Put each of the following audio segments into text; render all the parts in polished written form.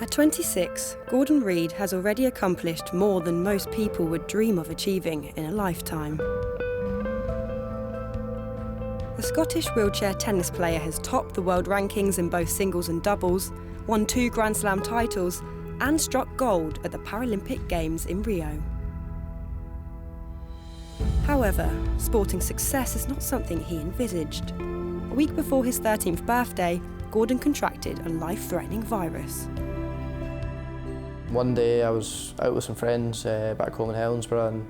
At 26, Gordon Reid has already accomplished more than most people would dream of achieving in a lifetime. The Scottish wheelchair tennis player has topped the world rankings in both singles and doubles, won 2 Grand Slam titles, and struck gold at the Paralympic Games in Rio. However, sporting success is not something he envisaged. A week before his 13th birthday, Gordon contracted a life-threatening virus. One day I was out with some friends back home in Helensburgh, and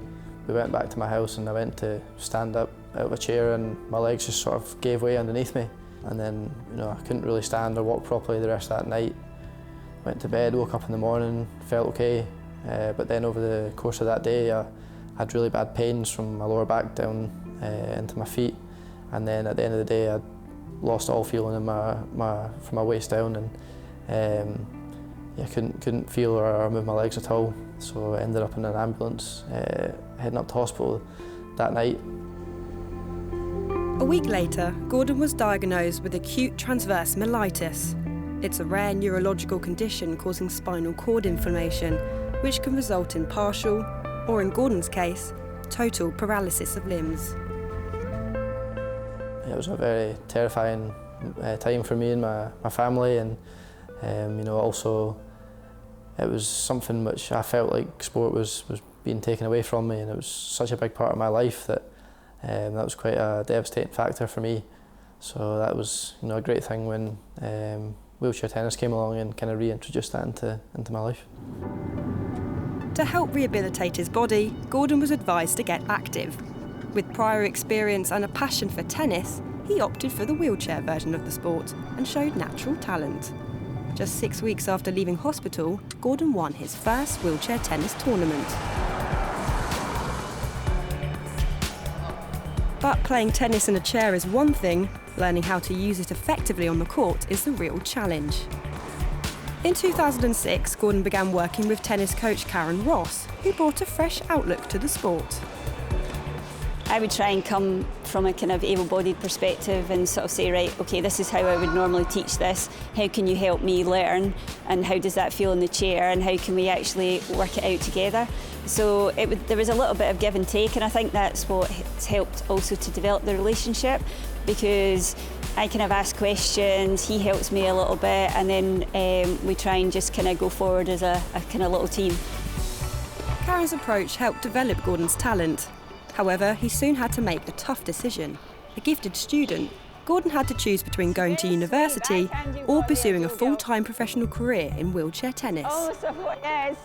we went back to my house, and I went to stand up out of a chair and my legs just sort of gave way underneath me. And then, I couldn't really stand or walk properly the rest of that night. Went to bed, woke up in the morning, felt okay. But then over the course of that day, I had really bad pains from my lower back down into my feet. And then at the end of the day, I lost all feeling in from my waist down, and I couldn't feel or move my legs at all. So I ended up in an ambulance, heading up to hospital that night. A week later, Gordon was diagnosed with acute transverse myelitis. It's a rare neurological condition causing spinal cord inflammation, which can result in partial, or in Gordon's case, total paralysis of limbs. It was a very terrifying time for me and my family, and also it was something which I felt like sport was being taken away from me, and it was such a big part of my life that that was quite a devastating factor for me. So that was a great thing when wheelchair tennis came along and kind of reintroduced that into my life. To help rehabilitate his body, Gordon was advised to get active. With prior experience and a passion for tennis, he opted for the wheelchair version of the sport and showed natural talent. Just 6 weeks after leaving hospital, Gordon won his first wheelchair tennis tournament. But playing tennis in a chair is one thing, learning how to use it effectively on the court is the real challenge. In 2006, Gordon began working with tennis coach Karen Ross, who brought a fresh outlook to the sport. I would try and come from a kind of able-bodied perspective and sort of say, right, okay, this is how I would normally teach this. How can you help me learn? And how does that feel in the chair? And how can we actually work it out together? So there was a little bit of give and take, and I think that's what's helped also to develop the relationship, because I kind of ask questions, he helps me a little bit, and then we try and just kind of go forward as a kind of little team. Karen's approach helped develop Gordon's talent. However, he soon had to make a tough decision. A gifted student, Gordon had to choose between going to university or pursuing a full-time professional career in wheelchair tennis. Oh, so yes.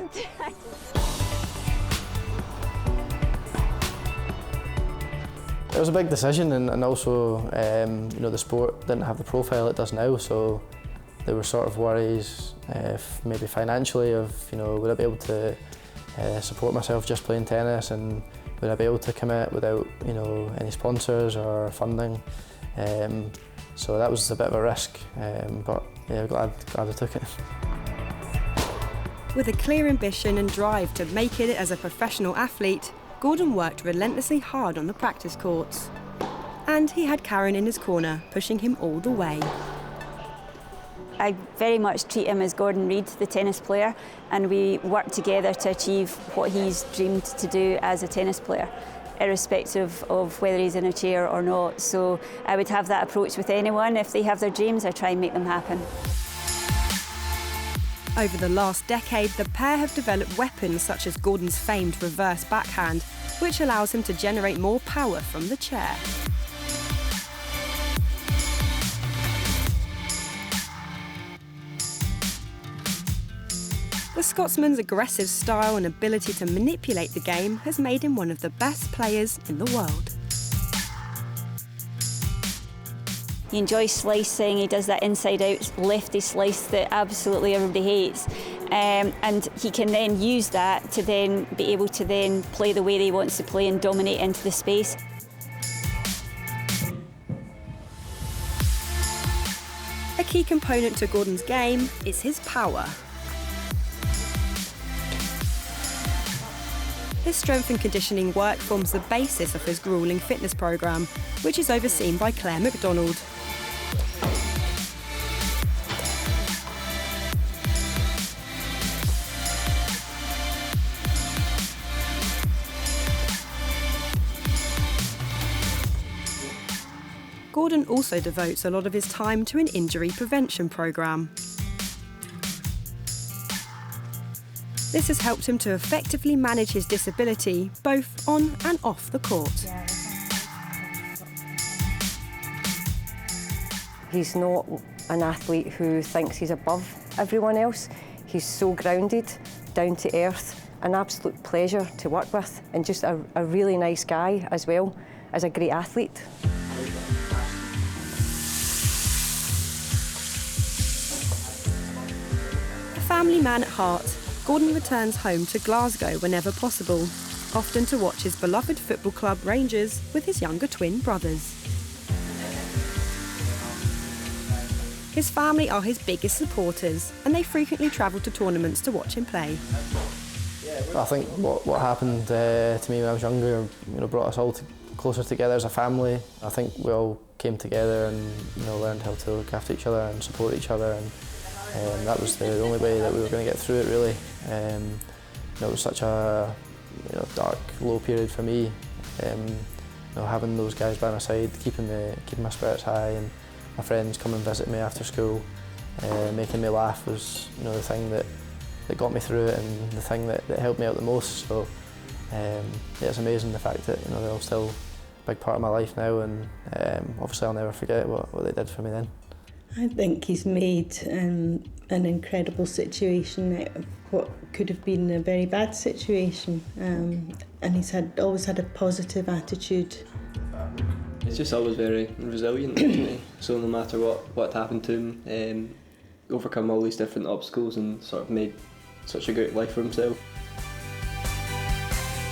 It was a big decision, and also the sport didn't have the profile it does now, so there were sort of worries, maybe financially, of would I be able to support myself just playing tennis, and would I be able to commit without any sponsors or funding. So that was a bit of a risk, but yeah, glad I took it. With a clear ambition and drive to make it as a professional athlete, Gordon worked relentlessly hard on the practice courts. And he had Karen in his corner, pushing him all the way. I very much treat him as Gordon Reid, the tennis player, and we work together to achieve what he's dreamed to do as a tennis player, irrespective of whether he's in a chair or not. So I would have that approach with anyone. If they have their dreams, I try and make them happen. Over the last decade, the pair have developed weapons such as Gordon's famed reverse backhand, which allows him to generate more power from the chair. The Scotsman's aggressive style and ability to manipulate the game has made him one of the best players in the world. He enjoys slicing, he does that inside-out lefty slice that absolutely everybody hates. And he can then use that to then be able to then play the way that he wants to play and dominate into the space. A key component to Gordon's game is his power. His strength and conditioning work forms the basis of his gruelling fitness programme, which is overseen by Claire MacDonald. Gordon also devotes a lot of his time to an injury prevention programme. This has helped him to effectively manage his disability, both on and off the court. He's not an athlete who thinks he's above everyone else. He's so grounded, down to earth, an absolute pleasure to work with, and just a really nice guy as well as a great athlete. A family man at heart, Gordon returns home to Glasgow whenever possible, often to watch his beloved football club Rangers with his younger twin brothers. His family are his biggest supporters, and they frequently travel to tournaments to watch him play. I think what happened to me when I was younger, brought us all closer together as a family. I think we all came together and learned how to look after each other and support each other, and that was the only way that we were going to get through it, really. It was such a dark, low period for me. Having those guys by my side, keeping my spirits high, and my friends come and visit me after school, making me laugh was the thing that got me through it, and the thing that helped me out the most. So it's amazing the fact that they're all still a big part of my life now, and obviously I'll never forget what they did for me then. I think he's made an incredible situation out of what could have been a very bad situation, and he's always had a positive attitude. He's just always very resilient, isn't he? So no matter what happened to him, overcome all these different obstacles and sort of made such a great life for himself.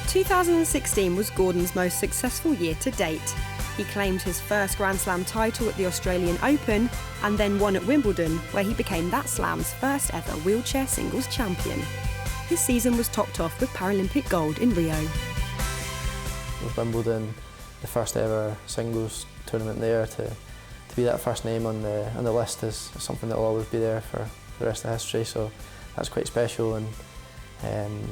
2016 was Gordon's most successful year to date. He claimed his first Grand Slam title at the Australian Open and then won at Wimbledon, where he became that slam's first ever wheelchair singles champion. His season was topped off with Paralympic gold in Rio. With Wimbledon, the first ever singles tournament there, to be that first name on the list is something that will always be there for the rest of history, so that's quite special. And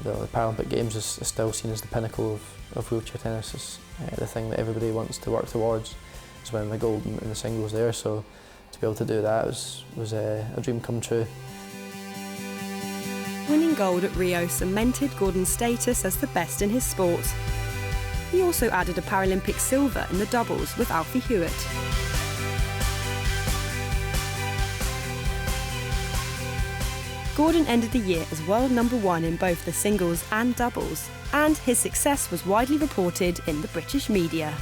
the Paralympic Games is still seen as the pinnacle of wheelchair tennis. It's the thing that everybody wants to work towards. It's winning the gold in the singles there, so to be able to do that was a dream come true. Winning gold at Rio cemented Gordon's status as the best in his sport. He also added a Paralympic silver in the doubles with Alfie Hewitt. Gordon ended the year as world #1 in both the singles and doubles, and his success was widely reported in the British media.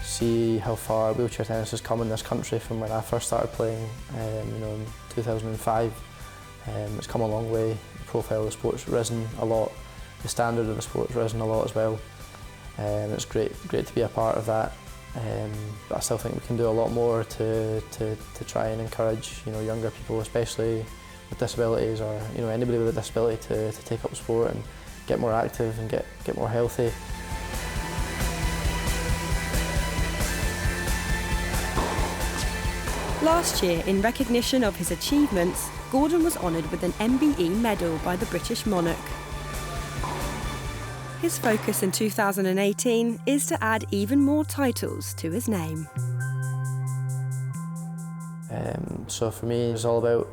See how far wheelchair tennis has come in this country from when I first started playing in 2005. It's come a long way. The profile of the sport's risen a lot. The standard of the sport's risen a lot as well. It's great to be a part of that. But I still think we can do a lot more to try and encourage younger people, especially with disabilities, or anybody with a disability, to take up sport and get more active and get more healthy. Last year, in recognition of his achievements, Gordon was honoured with an MBE medal by the British monarch. His focus in 2018 is to add even more titles to his name. So for me, it's all about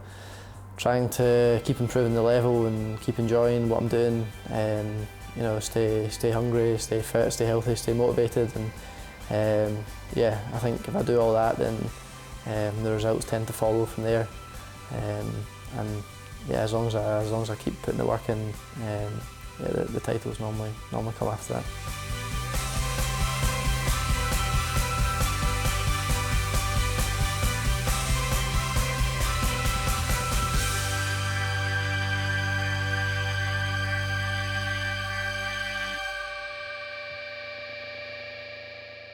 trying to keep improving the level and keep enjoying what I'm doing, and stay hungry, stay fit, stay healthy, stay motivated, and I think if I do all that, then the results tend to follow from there. As long as I keep putting the work in, the titles normally come after that.